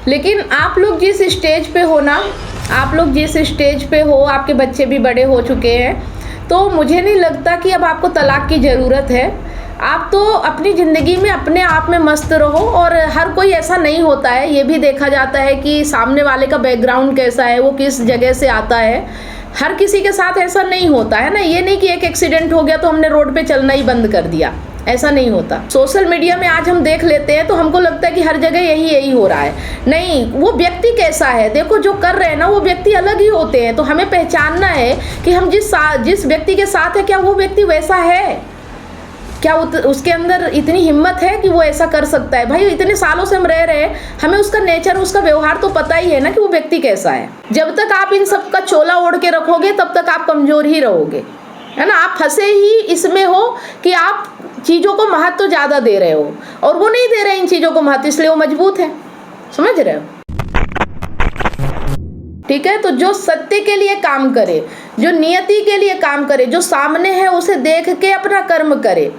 लेकिन आप लोग जिस स्टेज पे हो ना, आप लोग जिस स्टेज पे हो, आपके बच्चे भी बड़े हो चुके हैं, तो मुझे नहीं लगता कि अब आपको तलाक की ज़रूरत है। आप तो अपनी ज़िंदगी में अपने आप में मस्त रहो। और हर कोई ऐसा नहीं होता है, ये भी देखा जाता है कि सामने वाले का बैकग्राउंड कैसा है, वो किस जगह से आता है। हर किसी के साथ ऐसा नहीं होता है ना। ये नहीं कि एक एक्सीडेंट हो गया तो हमने रोड पे चलना ही बंद कर दिया, ऐसा नहीं होता। सोशल मीडिया में आज हम देख लेते हैं तो हमको लगता है कि हर जगह यही हो रहा है। नहीं, वो व्यक्ति कैसा है, देखो जो कर रहे हैं ना वो व्यक्ति अलग ही होते हैं। तो हमें पहचानना है कि हम जिस व्यक्ति के साथ है, क्या वो व्यक्ति वैसा है, क्या उसके अंदर इतनी हिम्मत है कि वो ऐसा कर सकता है। भाई इतने सालों से हम रह रहे हैं, हमें उसका नेचर, उसका व्यवहार तो पता ही है ना कि वो व्यक्ति कैसा है। जब तक आप इन सब का चोला ओढ़ के रखोगे तब तक आप कमजोर ही रहोगे, है ना। आप फंसे ही इसमें हो कि आप चीज़ों को महत्व ज़्यादा दे रहे हो, और वो नहीं दे रहे इन चीज़ों को महत्व, इसलिए वो मजबूत है। समझ रहे हो? ठीक है। तो जो सत्य के लिए काम करे, जो नियति के लिए काम करे, जो सामने है उसे देख के अपना कर्म करे।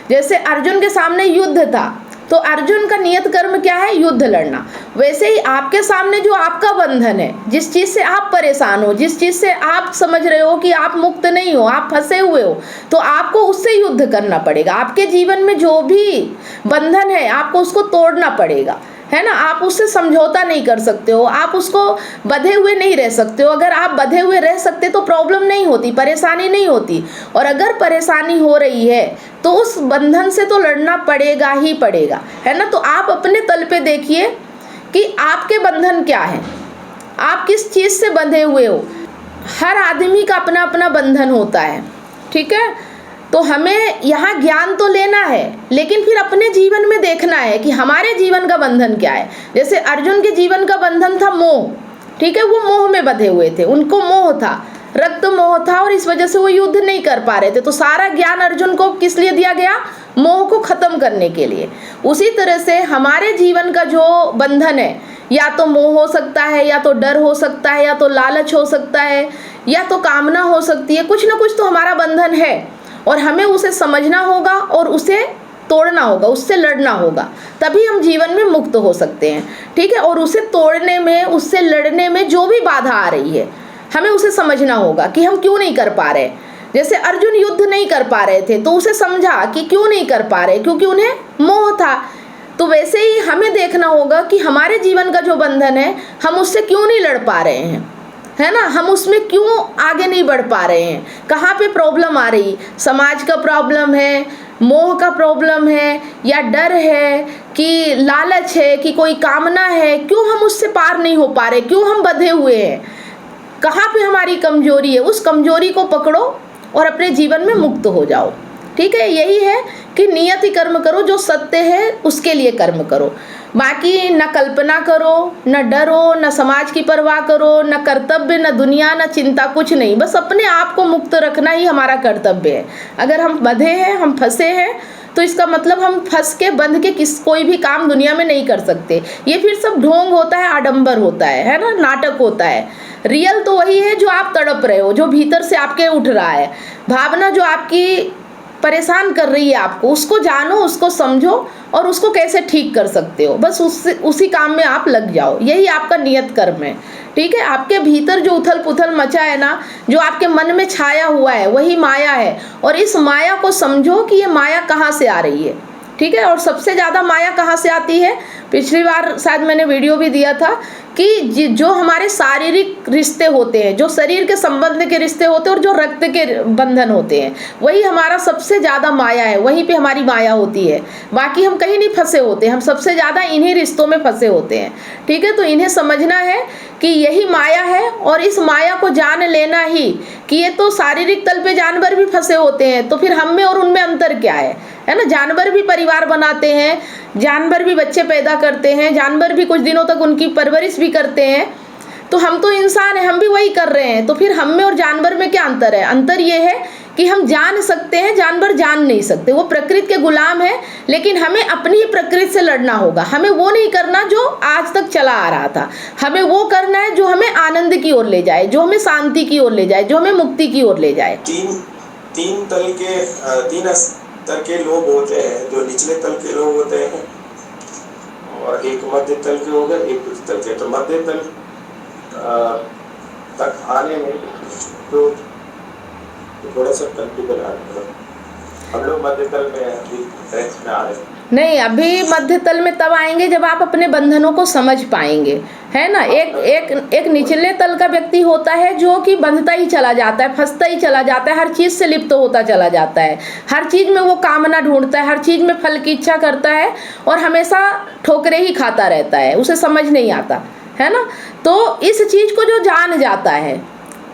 जैसे अर्जुन के सामने युद्ध था तो अर्जुन का नियत कर्म क्या है? युद्ध लड़ना। वैसे ही आपके सामने जो आपका बंधन है, जिस चीज़ से आप परेशान हो, जिस चीज़ से आप समझ रहे हो कि आप मुक्त नहीं हो, आप फंसे हुए हो, तो आपको उससे युद्ध करना पड़ेगा। आपके जीवन में जो भी बंधन है आपको उसको तोड़ना पड़ेगा, है ना। आप उससे समझौता नहीं कर सकते हो, आप उसको बंधे हुए नहीं रह सकते हो। अगर आप बंधे हुए रह सकते तो प्रॉब्लम नहीं होती, परेशानी नहीं होती। और अगर परेशानी हो रही है तो उस बंधन से तो लड़ना पड़ेगा ही पड़ेगा, है ना। तो आप अपने तल पे देखिए कि आपके बंधन क्या है, आप किस चीज़ से बंधे हुए हो। हर आदमी का अपना अपना बंधन होता है, ठीक है। तो हमें यहाँ ज्ञान तो लेना है, लेकिन फिर अपने जीवन में देखना है कि हमारे जीवन का बंधन क्या है। जैसे अर्जुन के जीवन का बंधन था मोह, ठीक है। वो मोह में बंधे हुए थे, उनको मोह था, रक्त मोह था, और इस वजह से वो युद्ध नहीं कर पा रहे थे। तो सारा ज्ञान अर्जुन को किस लिए दिया गया? मोह को खत्म करने के लिए। उसी तरह से हमारे जीवन का जो बंधन है, या तो मोह हो सकता है, या तो डर हो सकता है, या तो लालच हो सकता है, या तो कामना हो सकती है। कुछ ना कुछ तो हमारा बंधन है, और हमें उसे समझना होगा और उसे तोड़ना होगा, उससे लड़ना होगा, तभी हम जीवन में मुक्त हो सकते हैं, ठीक है। और उसे तोड़ने में, उससे लड़ने में जो भी बाधा आ रही है, हमें उसे समझना होगा कि हम क्यों नहीं कर पा रहे। जैसे अर्जुन युद्ध नहीं कर पा रहे थे तो उसे समझा कि क्यों नहीं कर पा रहे, क्योंकि उन्हें मोह था। तो वैसे ही हमें देखना होगा कि हमारे जीवन का जो बंधन है, हम उससे क्यों नहीं लड़ पा रहे हैं, है ना। हम उसमें क्यों आगे नहीं बढ़ पा रहे हैं, कहाँ पे प्रॉब्लम आ रही, समाज का प्रॉब्लम है, मोह का प्रॉब्लम है, या डर है, कि लालच है, कि कोई कामना है, क्यों हम उससे पार नहीं हो पा रहे, क्यों हम बंधे हुए हैं, कहाँ पे हमारी कमजोरी है। उस कमजोरी को पकड़ो और अपने जीवन में मुक्त हो जाओ, ठीक है। यही है कि नियति कर्म करो, जो सत्य है उसके लिए कर्म करो। बाकी न कल्पना करो, न डरो, न समाज की परवाह करो, न कर्तव्य, न दुनिया, न चिंता, कुछ नहीं। बस अपने आप को मुक्त रखना ही हमारा कर्तव्य है। अगर हम बंधे हैं, हम फंसे हैं, तो इसका मतलब हम फंस के, बंध के कोई भी काम दुनिया में नहीं कर सकते। ये फिर सब ढोंग होता है, आडंबर होता है ना, नाटक होता है। रियल तो वही है जो आप तड़प रहे हो, जो भीतर से आपके उठ रहा है, भावना जो आपकी परेशान कर रही है आपको, उसको जानो, उसको समझो, और उसको कैसे ठीक कर सकते हो, बस उसी काम में आप लग जाओ। यही आपका नियत कर्म है, ठीक है। आपके भीतर जो उथल पुथल मचा है ना, जो आपके मन में छाया हुआ है, वही माया है। और इस माया को समझो कि ये माया कहाँ से आ रही है, ठीक है। और सबसे ज़्यादा माया कहाँ से आती है? पिछली बार शायद मैंने वीडियो भी दिया था कि जो हमारे शारीरिक रिश्ते होते हैं, जो शरीर के संबंध के रिश्ते होते हैं, और जो रक्त के बंधन होते हैं, वही हमारा सबसे ज़्यादा माया है, वहीं पे हमारी माया होती है। बाकी हम कहीं नहीं फंसे होते, हम सबसे ज़्यादा इन्हीं रिश्तों में फंसे होते हैं, ठीक है। तो इन्हें समझना है कि यही माया है, और इस माया को जान लेना ही कि ये तो शारीरिक तल पे जानवर भी फंसे होते हैं, तो फिर हम में और उनमें अंतर क्या है ना। जानवर भी परिवार बनाते हैं, जानवर भी बच्चे पैदा करते हैं, जानवर भी कुछ दिनों तक उनकी परवरिश भी करते हैं। तो हम तो इंसान हैं, हम भी वही कर रहे हैं। तो फिर हम में और जानवर में क्या अंतर है? अंतर ये है कि हम जान सकते हैं, जानवर जान नहीं सकते, वो प्रकृति के गुलाम है। लेकिन हमें अपनी ही प्रकृति से लड़ना होगा। हमें वो नहीं करना जो आज तक चला आ रहा था, हमें वो करना है जो हमें आनंद की ओर ले जाए, जो हमें शांति की ओर ले जाए, जो हमें मुक्ति की ओर ले जाए। तीन स्तर के लोग होते हैं, जो निचले तल के लोग होते हैं, और एक मध्य तल के हो गए, एक उच्च तल के। तो मध्य तल तक आने में तो थोड़ा सा कंफ्यूजन आ रहा है। हम लोग मध्य तल में अभी में आ रहे हैं। नहीं, अभी मध्य तल में तब आएंगे जब आप अपने बंधनों को समझ पाएंगे, है ना। एक निचले तल का व्यक्ति होता है जो कि बंधता ही चला जाता है, फंसता ही चला जाता है, हर चीज से लिप्त होता चला जाता है, हर चीज में वो कामना ढूंढता है, हर चीज में फल की इच्छा करता है और हमेशा ठोकरे ही खाता रहता है, उसे समझ नहीं आता, है ना। तो इस चीज को जो जान जाता है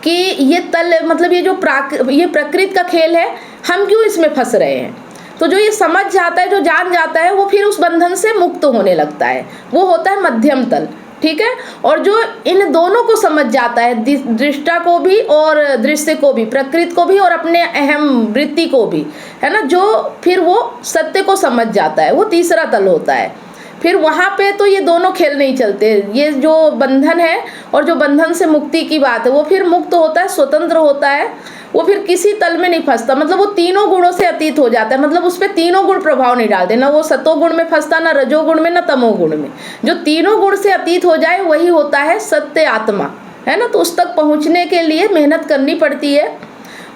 कि ये तल मतलब ये प्रकृति का खेल है, हम क्यों इसमें फंस रहे हैं, तो जो ये समझ जाता है, जो जान जाता है, वो फिर उस बंधन से मुक्त होने लगता है, वो होता है मध्यम तल। ठीक है। और जो इन दोनों को समझ जाता है, दृष्टा को भी और दृश्य को भी, प्रकृति को भी और अपने अहम वृत्ति को भी, है ना, जो फिर वो सत्य को समझ जाता है, वो तीसरा तल होता है। फिर वहाँ पे तो ये दोनों खेल नहीं चलते, ये जो बंधन है और जो बंधन से मुक्ति की बात है, वो फिर मुक्त होता है, स्वतंत्र होता है, वो फिर किसी तल में नहीं फंसता, मतलब वो तीनों गुणों से अतीत हो जाता है, मतलब उस पर तीनों गुण प्रभाव नहीं डालते, ना वो सतोगुण में फंसता, ना रजोगुण में, ना तमोगुण में। जो तीनों गुण से अतीत हो जाए वही होता है सत्य आत्मा, है ना। तो उस तक पहुँचने के लिए मेहनत करनी पड़ती है,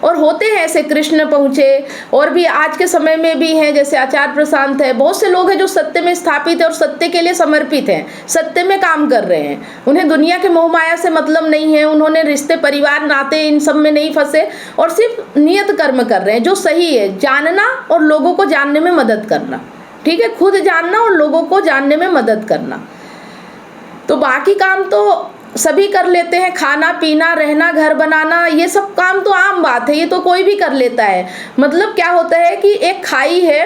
और होते हैं ऐसे, कृष्ण पहुँचे, और भी आज के समय में भी हैं, जैसे आचार्य प्रशांत है, बहुत से लोग हैं जो सत्य में स्थापित है और सत्य के लिए समर्पित हैं, सत्य में काम कर रहे हैं, उन्हें दुनिया के मोह माया से मतलब नहीं है, उन्होंने रिश्ते परिवार नाते इन सब में नहीं फंसे और सिर्फ नियत कर्म कर रहे हैं जो सही है, जानना और लोगों को जानने में मदद करना। ठीक है, खुद जानना और लोगों को जानने में मदद करना। तो बाकी काम तो सभी कर लेते हैं, खाना पीना, रहना, घर बनाना, ये सब काम तो आम बात है, ये तो कोई भी कर लेता है। मतलब क्या होता है कि एक खाई है,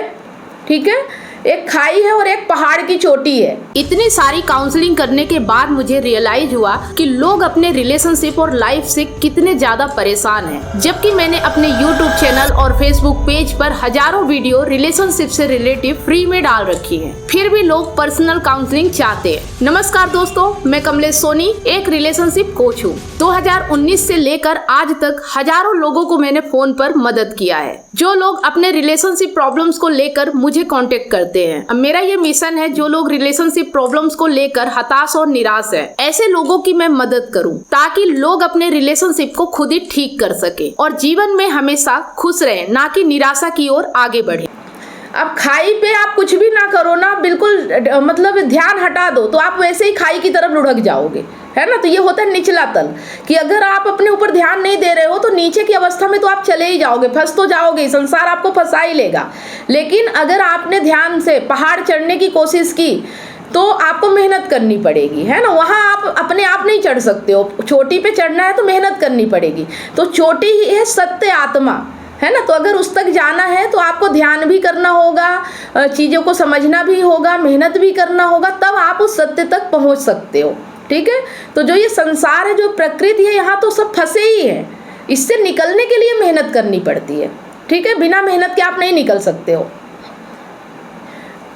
ठीक है, एक खाई है और एक पहाड़ की चोटी है। इतनी सारी काउंसलिंग करने के बाद मुझे रियलाइज हुआ कि लोग अपने रिलेशनशिप और लाइफ से कितने ज्यादा परेशान हैं, जबकि मैंने अपने YouTube चैनल और Facebook पेज पर हजारों वीडियो रिलेशनशिप से रिलेटिव फ्री में डाल रखी है, फिर भी लोग पर्सनल काउंसलिंग चाहते हैं। नमस्कार दोस्तों, मैं कमलेश सोनी एक रिलेशनशिप कोच हूँ। 2019 से लेकर आज तक हजारों लोगों को मैंने फोन पर मदद किया है, जो लोग अपने रिलेशनशिप प्रॉब्लम्स को लेकर मुझे कांटेक्ट करते हैं। अब मेरा ये मिशन है, जो लोग रिलेशनशिप प्रॉब्लम्स को लेकर हताश और निराश हैं, ऐसे लोगों की मैं मदद करूं, ताकि लोग अपने रिलेशनशिप को खुद ही ठीक कर सके और जीवन में हमेशा खुश रहें, ना कि निराशा की ओर आगे बढ़े। अब खाई पे आप कुछ भी ना करो ना, बिल्कुल मतलब ध्यान हटा दो, तो आप वैसे ही खाई की तरफ लुढ़क जाओगे, है ना। तो ये होता है निचला तल, कि अगर आप अपने ऊपर ध्यान नहीं दे रहे हो तो नीचे की अवस्था में तो आप चले ही जाओगे, फंस तो जाओगे, संसार आपको फंसा ही लेगा। लेकिन अगर आपने ध्यान से पहाड़ चढ़ने की कोशिश की तो आपको मेहनत करनी पड़ेगी, है ना। वहाँ आप अपने आप नहीं चढ़ सकते हो, चोटी पे चढ़ना है तो मेहनत करनी पड़ेगी। तो चोटी ही है सत्य आत्मा, है ना। तो अगर उस तक जाना है तो आपको ध्यान भी करना होगा, चीज़ों को समझना भी होगा, मेहनत भी करना होगा, तब आप उस सत्य तक पहुंच सकते हो। ठीक है। तो जो ये संसार है, जो प्रकृति है, यहाँ तो सब फंसे ही है, इससे निकलने के लिए मेहनत करनी पड़ती है। ठीक है, बिना मेहनत के आप नहीं निकल सकते हो।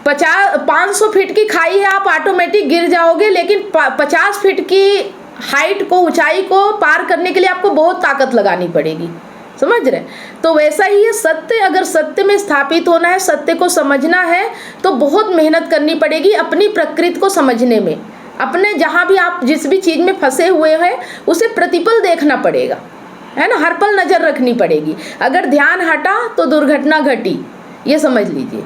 500 फीट की खाई है, आप ऑटोमेटिक गिर जाओगे, लेकिन 50 फीट की हाइट को, ऊंचाई को पार करने के लिए आपको बहुत ताकत लगानी पड़ेगी, समझ रहे। तो वैसा ही है सत्य, अगर सत्य में स्थापित होना है, सत्य को समझना है, तो बहुत मेहनत करनी पड़ेगी अपनी प्रकृति को समझने में। अपने जहाँ भी आप जिस भी चीज़ में फंसे हुए हैं उसे प्रतिपल देखना पड़ेगा, है ना, हर पल नज़र रखनी पड़ेगी। अगर ध्यान हटा तो दुर्घटना घटी, ये समझ लीजिए।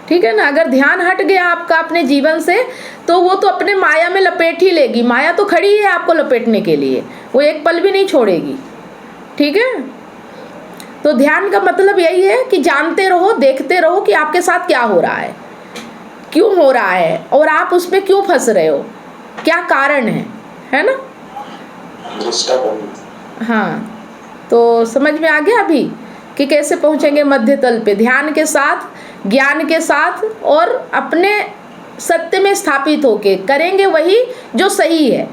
ठीक है ना। अगर ध्यान हट गया आपका अपने जीवन से, तो वो तो अपने माया में लपेट ही लेगी, माया तो खड़ी है आपको लपेटने के लिए, वो एक पल भी नहीं छोड़ेगी। ठीक है। तो ध्यान का मतलब यही है कि जानते रहो, देखते रहो कि आपके साथ क्या हो रहा है, क्यों हो रहा है, और आप उसमें क्यों फंस रहे हो, क्या कारण है ना। हाँ, तो समझ में आ गया अभी कि कैसे पहुंचेंगे मध्य तल पे, ध्यान के साथ, ज्ञान के साथ, और अपने सत्य में स्थापित होके करेंगे वही जो सही है।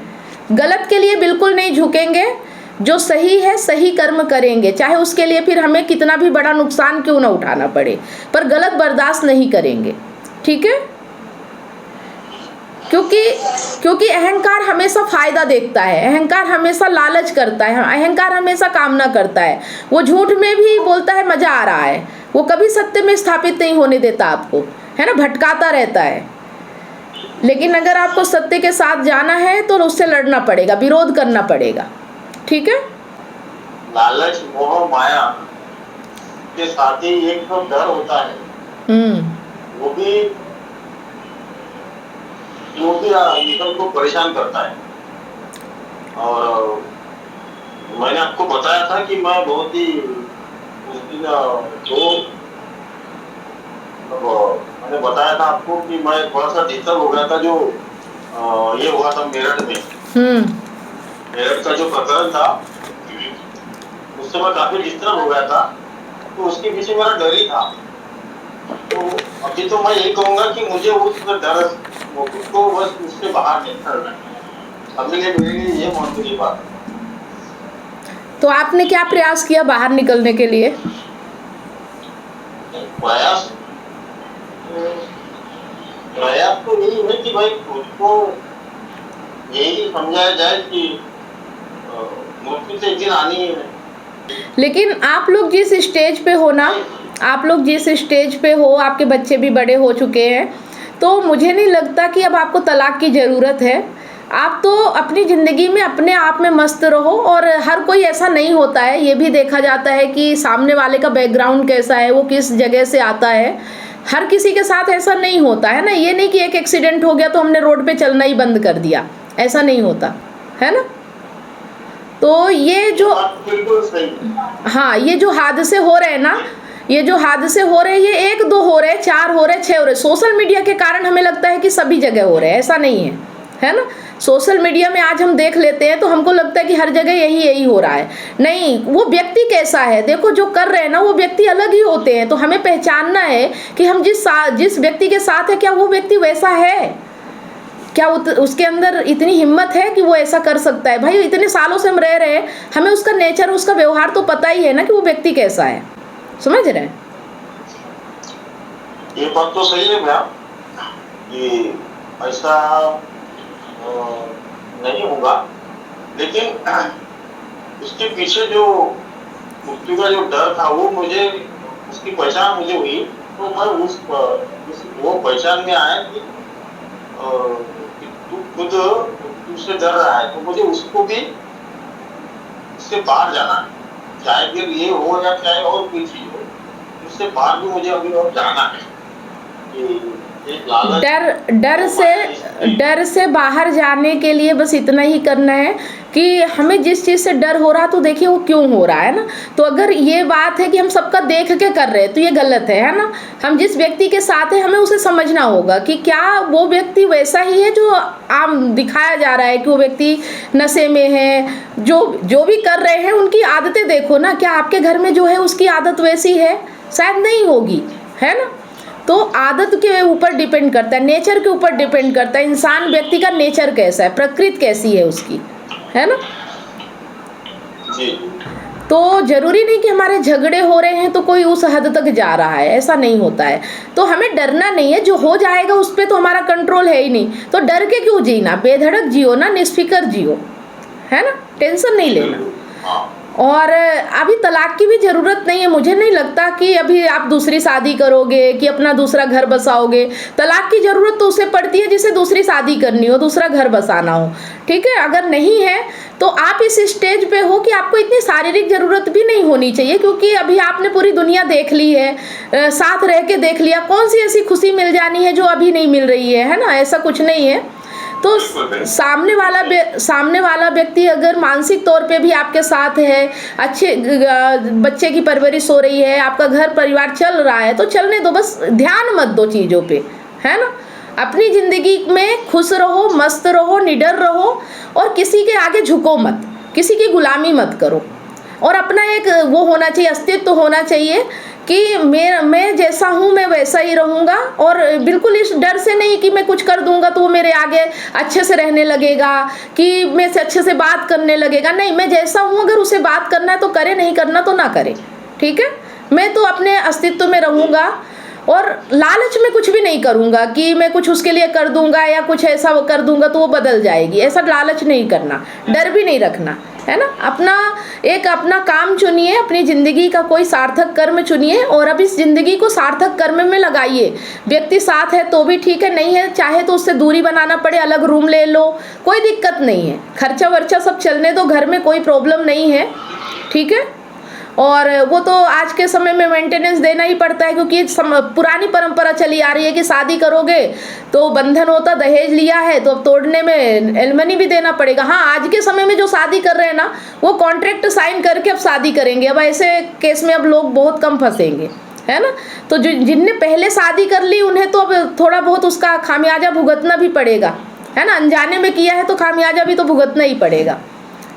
गलत के लिए बिल्कुल नहीं झुकेंगे, जो सही है सही कर्म करेंगे, चाहे उसके लिए फिर हमें कितना भी बड़ा नुकसान क्यों ना उठाना पड़े, पर गलत बर्दाश्त नहीं करेंगे। ठीक है। क्योंकि अहंकार हमेशा फायदा देखता है, अहंकार हमेशा लालच करता है, अहंकार हमेशा कामना करता है, वो झूठ में भी बोलता है मजा आ रहा है, वो कभी सत्य में स्थापित नहीं होने देता आपको, है ना, भटकाता रहता है। लेकिन अगर आपको सत्य के साथ जाना है तो उससे लड़ना पड़ेगा, विरोध करना पड़ेगा। ठीक है। लालच, मोह, माया के साथ ही एक तो डर होता है, वो भी इंसान को परेशान करता है। और मैंने आपको बताया था कि मैं बहुत ही उस दिन मैंने बताया था आपको कि मैं थोड़ा सा डिस्टर्ब हो गया था, जो ये हुआ था मेरठ में। मेरठ का जो प्रकरण था उससे मैं काफी डिस्टर्ब हो गया था, तो उसके पीछे मेरा डर ही था। तो अभी तो मैं यही कहूंगा कि मुझे उस डर को बस उससे बाहर निकलना है। अभी मेरे लिए ये महत्व की बात है। तो आपने क्या प्रयास किया बाहर निकलने के लिए? प्रयास तो यही है कि भाई खुद को यही समझाया जाए कि मृत्यु से एक दिन आनी है। लेकिन आप लोग जिस स्टेज पे हो ना, आप लोग जिस स्टेज पे हो, आपके बच्चे भी बड़े हो चुके हैं, तो मुझे नहीं लगता कि अब आपको तलाक की ज़रूरत है। आप तो अपनी ज़िंदगी में अपने आप में मस्त रहो। और हर कोई ऐसा नहीं होता है, ये भी देखा जाता है कि सामने वाले का बैकग्राउंड कैसा है, वो किस जगह से आता है। हर किसी के साथ ऐसा नहीं होता है ना। ये नहीं कि एक एक्सीडेंट हो गया तो हमने रोड पे चलना ही बंद कर दिया, ऐसा नहीं होता है ना। तो ये जो हाँ, ये जो हादसे हो रहे हैं ना, ये जो हादसे हो रहे हैं, ये 1 2 हो रहे हैं, 4 हो रहे हैं, 6 हो रहे हैं। सोशल मीडिया के कारण हमें लगता है कि सभी जगह हो रहे हैं, ऐसा नहीं है ना। सोशल मीडिया में आज हम देख लेते हैं तो हमको लगता है कि हर जगह यही हो रहा है। नहीं, वो व्यक्ति कैसा है, देखो जो कर रहे हैं ना वो व्यक्ति अलग ही होते हैं। तो हमें पहचानना है कि हम जिस व्यक्ति के साथ है, क्या वो व्यक्ति वैसा है, क्या उसके अंदर इतनी हिम्मत है कि वो ऐसा कर सकता है। भाई इतने सालों से हम रह रहे हैं, हमें उसका नेचर, उसका व्यवहार तो पता ही है ना कि वो व्यक्ति कैसा है। समझ रहे हैं? ये बात तो सही है मैम, ये ऐसा नहीं होगा, लेकिन उसके पीछे जो मृत्यु का जो डर था वो मुझे, उसकी पहचान मुझे हुई, तो मैं वो पहचान में आया कि तू खुद उससे डर रहा है, तो मुझे उसको भी उससे बाहर जाना है, चाहे फिर ये हो या चाहे और कोई चीज हो, उससे बाहर भी मुझे अभी और जाना है। डर से बाहर जाने के लिए बस इतना ही करना है कि हमें जिस चीज़ से डर हो रहा तो देखिए वो क्यों हो रहा है ना। तो अगर ये बात है कि हम सबका देख के कर रहे हैं तो ये गलत है ना। हम जिस व्यक्ति के साथ है हमें उसे समझना होगा कि क्या वो व्यक्ति वैसा ही है जो आम दिखाया जा रहा है कि वो व्यक्ति नशे में है। जो भी कर रहे हैं उनकी आदतें देखो ना, क्या आपके घर में जो है उसकी आदत वैसी है? शायद नहीं होगी, है ना। तो आदत के ऊपर डिपेंड करता है, नेचर के ऊपर डिपेंड करता है, इंसान व्यक्ति का नेचर कैसा है, प्रकृति कैसी है उसकी, है ना। तो जरूरी नहीं कि हमारे झगड़े हो रहे हैं तो कोई उस हद तक जा रहा है, ऐसा नहीं होता है। तो हमें डरना नहीं है, जो हो जाएगा उस पर तो हमारा कंट्रोल है ही नहीं। तो डर के क्यों जीना, बेधड़क जियो ना, निष्फिकर जियो, है ना, टेंशन नहीं लेना। और अभी तलाक की भी ज़रूरत नहीं है। मुझे नहीं लगता कि अभी आप दूसरी शादी करोगे कि अपना दूसरा घर बसाओगे। तलाक की ज़रूरत तो उसे पड़ती है जिसे दूसरी शादी करनी हो, दूसरा घर बसाना हो, ठीक है। अगर नहीं है तो आप इस स्टेज पे हो कि आपको इतनी शारीरिक ज़रूरत भी नहीं होनी चाहिए, क्योंकि अभी आपने पूरी दुनिया देख ली है, साथ रह के देख लिया। कौन सी ऐसी खुशी मिल जानी है जो अभी नहीं मिल रही है ना, ऐसा कुछ नहीं है। तो सामने वाला व्यक्ति अगर मानसिक तौर पे भी आपके साथ है, अच्छे बच्चे की परवरिश हो रही है, आपका घर परिवार चल रहा है, तो चलने दो, बस ध्यान मत दो चीज़ों पे, है ना। अपनी ज़िंदगी में खुश रहो, मस्त रहो, निडर रहो, और किसी के आगे झुको मत, किसी की गुलामी मत करो। और अपना एक वो होना चाहिए, अस्तित्व होना चाहिए कि मैं जैसा हूँ मैं वैसा ही रहूँगा। और बिल्कुल इस डर से नहीं कि मैं कुछ कर दूँगा तो वो मेरे आगे अच्छे से रहने लगेगा, कि मैं से अच्छे से बात करने लगेगा। नहीं, मैं जैसा हूँ, अगर उसे बात करना है तो करे, नहीं करना तो ना करे, ठीक है। मैं तो अपने अस्तित्व में रहूँगा और लालच में कुछ भी नहीं करूँगा कि मैं कुछ उसके लिए कर दूँगा या कुछ ऐसा कर दूँगा तो वो बदल जाएगी। ऐसा लालच नहीं करना, डर भी नहीं रखना। है ना। अपना काम चुनिए, अपनी ज़िंदगी का कोई सार्थक कर्म चुनिए और अब इस ज़िंदगी को सार्थक कर्म में लगाइए। व्यक्ति साथ है तो भी ठीक है, नहीं है चाहे तो उससे दूरी बनाना पड़े, अलग रूम ले लो, कोई दिक्कत नहीं है। खर्चा वर्चा सब चलने दो, घर में कोई प्रॉब्लम नहीं है, ठीक है। और वो तो आज के समय में मेंटेनेंस देना ही पड़ता है, क्योंकि पुरानी परंपरा चली आ रही है कि शादी करोगे तो बंधन होता, दहेज लिया है तो अब तोड़ने में एलिमनी भी देना पड़ेगा। हाँ, आज के समय में जो शादी कर रहे हैं ना, वो कॉन्ट्रैक्ट साइन करके अब शादी करेंगे। अब ऐसे केस में अब लोग बहुत कम फंसेंगे, है ना। तो जिनने पहले शादी कर ली उन्हें तो अब थोड़ा बहुत उसका खामियाजा भुगतना भी पड़ेगा, है ना। अनजाने में किया है तो खामियाजा भी तो भुगतना ही पड़ेगा,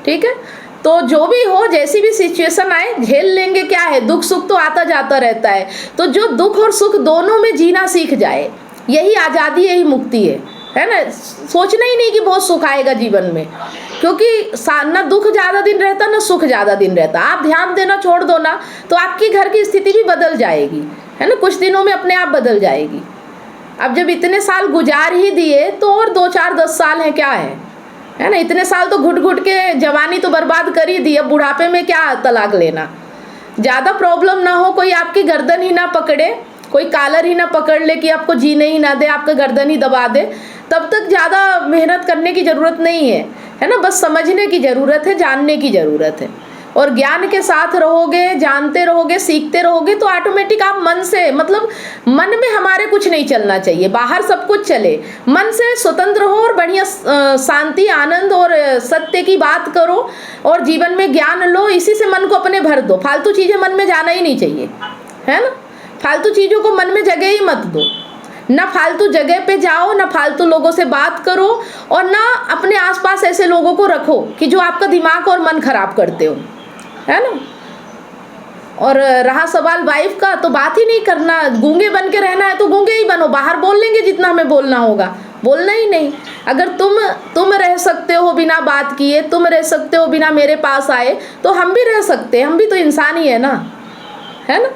ठीक है। तो जो भी हो, जैसी भी सिचुएशन आए झेल लेंगे, क्या है, दुख सुख तो आता जाता रहता है। तो जो दुख और सुख दोनों में जीना सीख जाए, यही आज़ादी, यही मुक्ति है ना। सोचना ही नहीं कि बहुत सुख आएगा जीवन में, क्योंकि ना दुख ज़्यादा दिन रहता ना सुख ज़्यादा दिन रहता। आप ध्यान देना छोड़ दो ना तो आपकी घर की स्थिति भी बदल जाएगी, है ना, कुछ दिनों में अपने आप बदल जाएगी। अब जब इतने साल गुजार ही दिए तो और 2 4 10 साल है, क्या है ना। इतने साल तो घुट घुट के जवानी तो बर्बाद कर ही दी, अब बुढ़ापे में क्या तलाक लेना। ज़्यादा प्रॉब्लम ना हो, कोई आपकी गर्दन ही ना पकड़े, कोई कॉलर ही ना पकड़ ले कि आपको जीने ही ना दे, आपका गर्दन ही दबा दे, तब तक ज़्यादा मेहनत करने की ज़रूरत नहीं है ना। बस समझने की ज़रूरत है, जानने की ज़रूरत है। और ज्ञान के साथ रहोगे, जानते रहोगे, सीखते रहोगे तो ऑटोमेटिक आप मन से, मतलब मन में हमारे कुछ नहीं चलना चाहिए, बाहर सब कुछ चले, मन से स्वतंत्र हो और बढ़िया शांति, आनंद और सत्य की बात करो और जीवन में ज्ञान लो। इसी से मन को अपने भर दो। फालतू चीज़ें मन में जाना ही नहीं चाहिए, है ना। फालतू चीज़ों को मन में जगह ही मत दो, ना फालतू जगह पे जाओ, ना फालतू लोगों से बात करो और ना अपने आसपास ऐसे लोगों को रखो कि जो आपका दिमाग और मन खराब करते हो, है ना। और रहा सवाल वाइफ का, तो बात ही नहीं करना। गूंगे बन के रहना है तो गूंगे ही बनो, बाहर बोल लेंगे जितना हमें बोलना होगा, बोलना ही नहीं। अगर तुम रह सकते हो बिना बात किए, तुम रह सकते हो बिना मेरे पास आए, तो हम भी रह सकते हैं। हम भी तो इंसान ही है ना, है ना,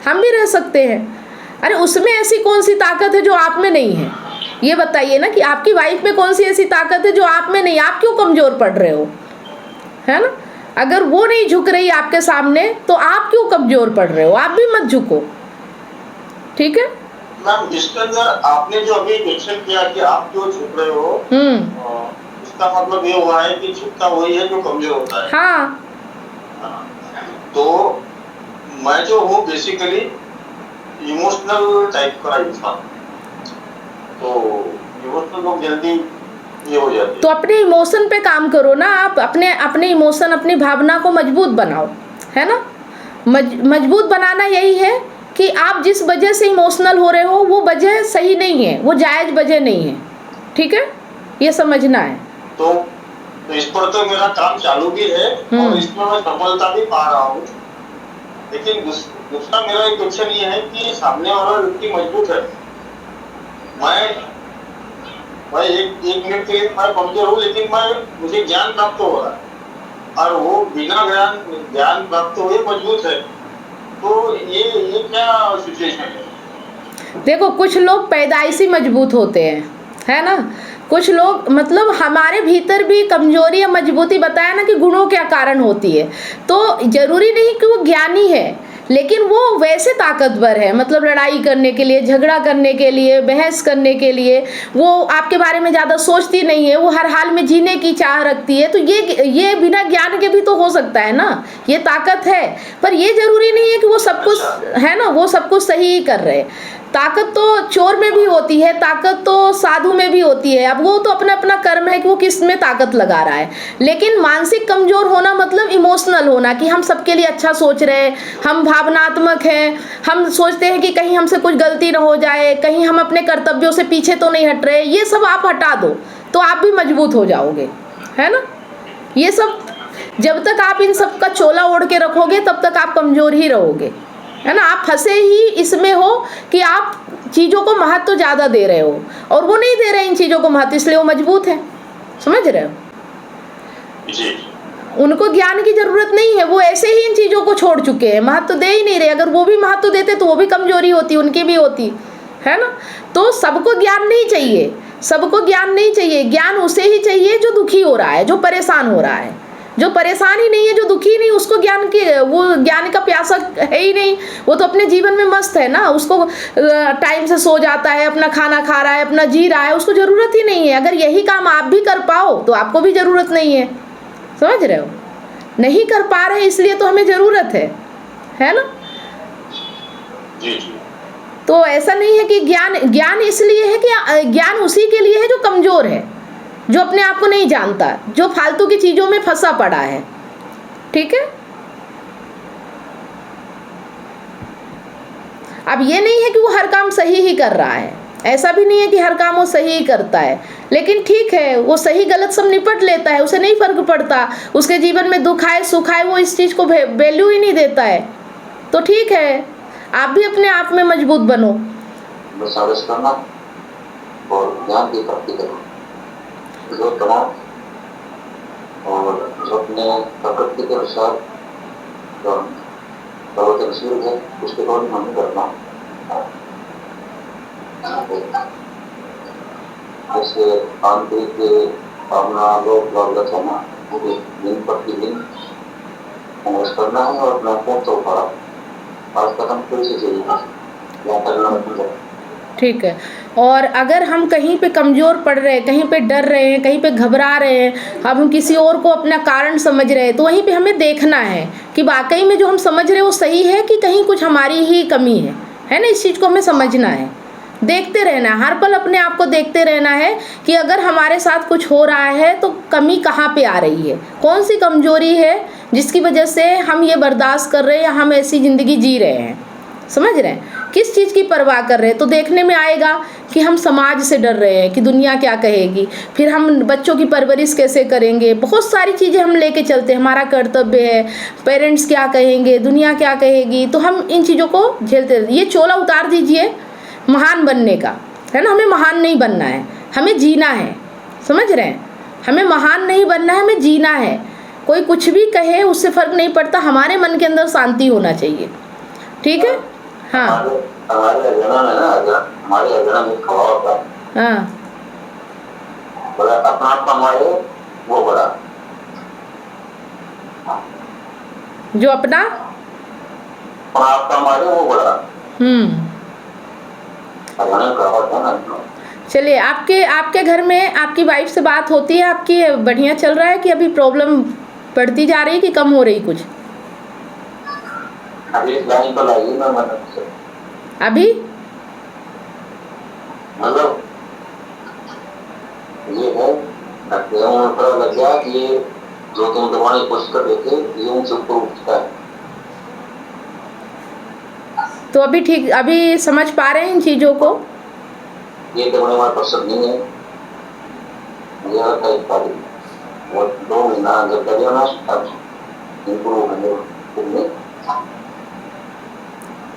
हम भी रह सकते हैं। अरे उसमें ऐसी कौन सी ताकत है जो आप में नहीं है, ये बताइए ना। कि आपकी वाइफ में कौन सी ऐसी ताकत है जो आप में नहीं, आप क्यों कमज़ोर पड़ रहे हो, है ना। अगर वो नहीं झुक रही आपके सामने तो आप क्यों कमज़ोर पड़ रहे हो, आप भी मत झुको, ठीक है। मैम, इसके अंदर आपने जो अभी क्वेश्चन किया कि आप क्यों झुक रहे हो, इसका मतलब ये हुआ है कि झुकता वही है जो कमजोर होता है। हाँ, तो मैं जो हूँ बेसिकली इमोशनल टाइप का इंसान, तो इमोशनल लोग जल्दी ये हो जाती है। तो अपने इमोशन पे काम करो ना। आप अपने इमोशन, अपनी भावना को मजबूत बनाओ, है ना। मजबूत बनाना यही है कि आप जिस वजह से इमोशनल हो रहे हो वो वजह सही नहीं है, वो जायज़ वजह नहीं है, ठीक है, ये समझना है। तो इस पर तो मेरा काम चालू भी है और इसमें मैं सफलता भी पा रहा हूँ। लेकिन दूसरा मेरा एक क्वेश्चन ये है कि सामने वाला व्यक्ति मजबूत है, मैं एक मिनट के लिए मैं कमजोर हूँ, लेकिन मुझे ज्ञान प्राप्त हो रहा है और वो बिना ज्ञान प्राप्त हुए मजबूत है। तो ये क्या सिचुएशन है? देखो, कुछ लोग पैदाइशी मजबूत होते हैं, है ना। कुछ लोग, मतलब हमारे भीतर भी कमजोरी या मजबूती, बताया ना कि गुणों क्या कारण होती है। तो जरूरी नहीं कि वो ज्ञानी है, लेकिन वो वैसे ताकतवर है, मतलब लड़ाई करने के लिए, झगड़ा करने के लिए, बहस करने के लिए, वो आपके बारे में ज़्यादा सोचती नहीं है, वो हर हाल में जीने की चाह रखती है। तो ये बिना ज्ञान के भी तो हो सकता है ना, ये ताकत है। पर ये ज़रूरी नहीं है कि वो सब कुछ, है ना, वो सब कुछ सही ही कर रहे। ताकत तो चोर में भी होती है, ताकत तो साधु में भी होती है। अब वो तो अपना अपना कर्म है कि वो किस में ताकत लगा रहा है। लेकिन मानसिक कमज़ोर होना मतलब इमोशनल होना, कि हम सबके लिए अच्छा सोच रहे हैं, हम भावनात्मक हैं, हम सोचते हैं कि कहीं हमसे कुछ गलती ना हो जाए, कहीं हम अपने कर्तव्यों से पीछे तो नहीं हट रहे। ये सब आप हटा दो तो आप भी मजबूत हो जाओगे, है ना। ये सब जब तक आप इन सब का चोला ओढ़ के रखोगे तब तक आप कमज़ोर ही रहोगे, है ना। आप फंसे ही इसमें हो कि आप चीज़ों को महत्व ज़्यादा दे रहे हो और वो नहीं दे रहे इन चीज़ों को महत्व, इसलिए वो मजबूत है, समझ रहे हो। उनको ज्ञान की ज़रूरत नहीं है, वो ऐसे ही इन चीज़ों को छोड़ चुके हैं, महत्व दे ही नहीं रहे। अगर वो भी महत्व देते तो वो भी कमजोरी होती, उनकी भी होती, है ना। तो सबको ज्ञान नहीं चाहिए, सबको ज्ञान नहीं चाहिए। ज्ञान उसे ही चाहिए जो दुखी हो रहा है, जो परेशान हो रहा है जो परेशान ही नहीं है, जो दुखी नहीं, उसको वो ज्ञान का प्यासा है ही नहीं। वो तो अपने जीवन में मस्त है ना, उसको टाइम से सो जाता है, अपना खाना खा रहा है, अपना जी रहा है, उसको ज़रूरत ही नहीं है। अगर यही काम आप भी कर पाओ तो आपको भी ज़रूरत नहीं है। समझ रहे हो? नहीं कर पा रहे इसलिए तो हमें ज़रूरत है ना? जी जी। तो ऐसा नहीं है कि ज्ञान इसलिए है कि ज्ञान उसी के लिए है जो कमज़ोर है, जो अपने आप को नहीं जानता, जो फालतू की चीज़ों में फंसा पड़ा है। ठीक है? अब ये नहीं है कि वो हर काम सही ही कर रहा है, ऐसा भी नहीं है कि हर काम वो सही ही करता है, लेकिन ठीक है, वो सही गलत सब निपट लेता है, उसे नहीं फर्क पड़ता। उसके जीवन में दुख आए सुख आए, वो इस चीज़ को वैल्यू ही नहीं देता है। तो ठीक है, आप भी अपने आप में मजबूत बनो। सर्विस करना और ज्ञान की प्राप्ति करना, जो तमाम और जो अपने प्रकृति के अनुसार प्रवचनशील है उसके द्वारा हमें करना। जैसे आंतरिक भावना लोग लागत है ना, दिन प्रतिदिन संघर्ष करना है और अपना को तो पड़ा आज तक हम फिर से या करना है। ठीक है। और अगर हम कहीं पे कमज़ोर पड़ रहे हैं, कहीं पे डर रहे हैं, कहीं पे घबरा रहे हैं, हम किसी और को अपना कारण समझ रहे हैं, तो वहीं पे हमें देखना है कि वाकई में जो हम समझ रहे हैं वो सही है कि कहीं कुछ हमारी ही कमी है ना? इस चीज़ को हमें समझना है, देखते रहना है, हर पल अपने आप को देखते रहना है कि अगर हमारे साथ कुछ हो रहा है तो कमी कहाँ पे आ रही है, कौन सी कमज़ोरी है जिसकी वजह से हम ये बर्दाश्त कर रहे हैं या हम ऐसी ज़िंदगी जी रहे हैं। समझ रहे हैं? किस चीज़ की परवाह कर रहे हैं? तो देखने में आएगा कि हम समाज से डर रहे हैं कि दुनिया क्या कहेगी, फिर हम बच्चों की परवरिश कैसे करेंगे, बहुत सारी चीज़ें हम लेके चलते हैं, हमारा कर्तव्य है, पेरेंट्स क्या कहेंगे, दुनिया क्या कहेगी, तो हम इन चीज़ों को झेलते। ये चोला उतार दीजिए महान बनने का, है ना? हमें महान नहीं बनना है, हमें जीना है। समझ रहे हैं? हमें महान नहीं बनना है, हमें जीना है। कोई कुछ भी कहे उससे फ़र्क नहीं पड़ता, हमारे मन के अंदर शांति होना चाहिए। ठीक है? हाँ, हमारे अजनन है ना, हमारे अजनन में खवा होता है। हाँ, बड़ा अपना आप कमाए वो बड़ा, जो अपना आप कमाए वो बड़ा। अजनन खवा होता है ना। चलिए, आपके घर में आपकी वाइफ से बात होती है आपकी? बढ़िया चल रहा है कि अभी प्रॉब्लम बढ़ती जा रही है कि कम हो रही कुछ? अभी लाइन पर आई ना, अभी मतलब ये है पता लग गया कि ये जो तुम दबाने की कोशिश कर रहे थे ये उनसे ऊपर उठता है। तो अभी ठीक, अभी समझ पा रहे हैं इन चीज़ों को? ये दबाने वाला पर्सन नहीं है, ये हल्का ही पारी वो 2 महीना जब दबे ना तब इम्प्रूव होने।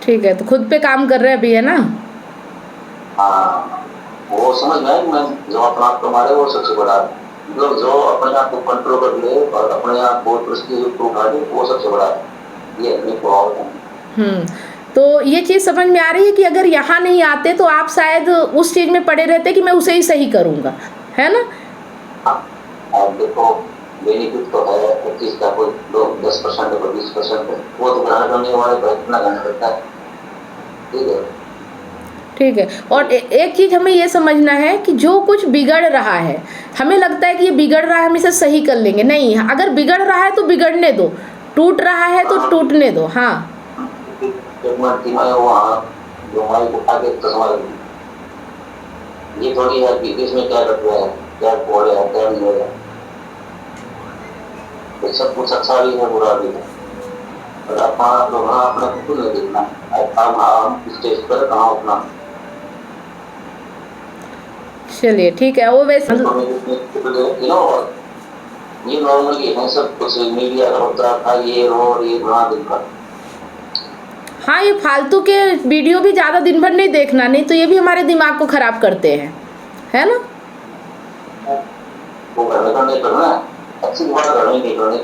ठीक है, तो खुद पे काम कर रहे हैं अभी, है ना? हाँ, वो समझ में आया। मैं जो अपना आप को मारे वो सबसे बड़ा, जो अपने आप को कंट्रोल कर ले और अपने आप को परिस्थिति को उठा ले वो सबसे बड़ा ये अपने प्रभाव है। तो ये चीज़ समझ में आ रही है कि अगर यहाँ नहीं आते तो आप शायद उस चीज़ में पड़े रहते कि मैं उसे ही सही करूँगा, है ना? आप देखो बेनिफिट तो है 25 का, कोई लोग 10% है, 20% है, वो तो ग्रहण करने वाले प्रयत्न करना करता है। ठीक है। और एक चीज़ हमें ये समझना है कि जो कुछ बिगड़ रहा है, हमें लगता है कि ये बिगड़ रहा है हम इसे सही कर लेंगे, नहीं। अगर बिगड़ रहा है तो बिगड़ने दो, टूट रहा है तो टूटने दो। हाँ, ये थोड़ी है कि इसमें क्या कर रहा है, क्या बोल रहा है, क्या नहीं हो रहा है, सब कुछ अच्छा भी है बुरा भी है। अपना खुद नहीं देखना, स्टेज पर कहाँ उठना। चलिए ठीक है। वो वैसे ये नॉर्मली है, सब कुछ मीडिया होता था ये और ये बना दिन भर। हाँ, ये फालतू के वीडियो भी ज़्यादा दिन भर नहीं देखना, नहीं तो ये भी हमारे दिमाग को खराब करते हैं, है ना? वो घर का नहीं करना, अच्छी बात घर नहीं करनी,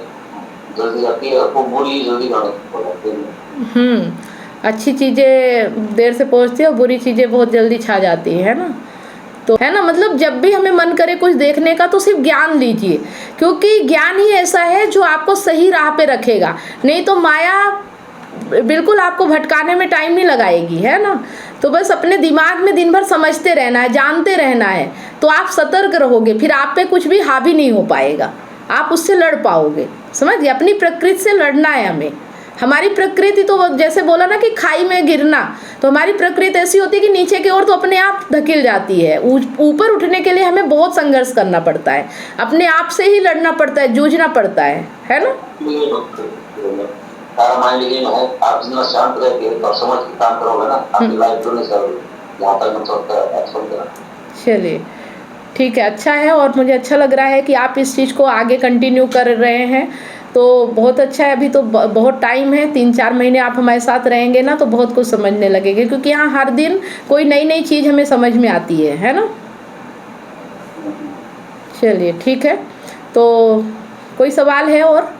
जल्दी आती है आपको बुरी जल्दी करनी। अच्छी चीज़ें देर से पहुंचती है और बुरी चीज़ें बहुत जल्दी छा जाती है ना? तो है ना, मतलब जब भी हमें मन करे कुछ देखने का तो सिर्फ ज्ञान लीजिए, क्योंकि ज्ञान ही ऐसा है जो आपको सही राह पे रखेगा। नहीं तो माया बिल्कुल आपको भटकाने में टाइम नहीं लगाएगी, है ना। तो बस अपने दिमाग में दिन भर समझते रहना है, जानते रहना है, तो आप सतर्क रहोगे, फिर आप पे कुछ भी हावी नहीं हो पाएगा, आप उससे लड़ पाओगे। समझ गए, अपनी प्रकृति से लड़ना है हमें। हमारी प्रकृति तो जैसे बोला ना कि खाई में गिरना, तो हमारी प्रकृति ऐसी होती है कि नीचे की ओर तो अपने आप धकेल जाती है। ऊपर उठने के लिए हमें बहुत संघर्ष करना पड़ता है, अपने आप से ही लड़ना पड़ता है, जूझना पड़ता है ना। सारा माइंड गेम है, आप जितना शांत रह के और समझ के काम करोगे ना, आपकी लाइफ तो नहीं सर यहाँ तक मतलब। चलिए ठीक है, अच्छा है, और मुझे अच्छा लग रहा है कि आप इस चीज़ को आगे कंटिन्यू कर रहे हैं, तो बहुत अच्छा है। अभी तो बहुत टाइम है, 3-4 महीने आप हमारे साथ रहेंगे ना तो बहुत कुछ समझने लगेंगे, क्योंकि यहाँ हर दिन कोई नई नई चीज़ हमें समझ में आती है ना। चलिए ठीक है, तो कोई सवाल है और?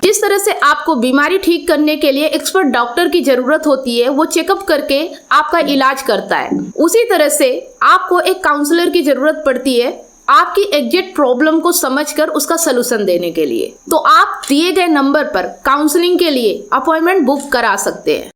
जिस तरह से आपको बीमारी ठीक करने के लिए एक्सपर्ट डॉक्टर की जरूरत होती है, वो चेकअप करके आपका इलाज करता है, उसी तरह से आपको एक काउंसलर की जरूरत पड़ती है आपकी एग्जैक्ट प्रॉब्लम को समझकर उसका सलूशन देने के लिए। तो आप दिए गए नंबर पर काउंसलिंग के लिए अपॉइंटमेंट बुक करा सकते हैं।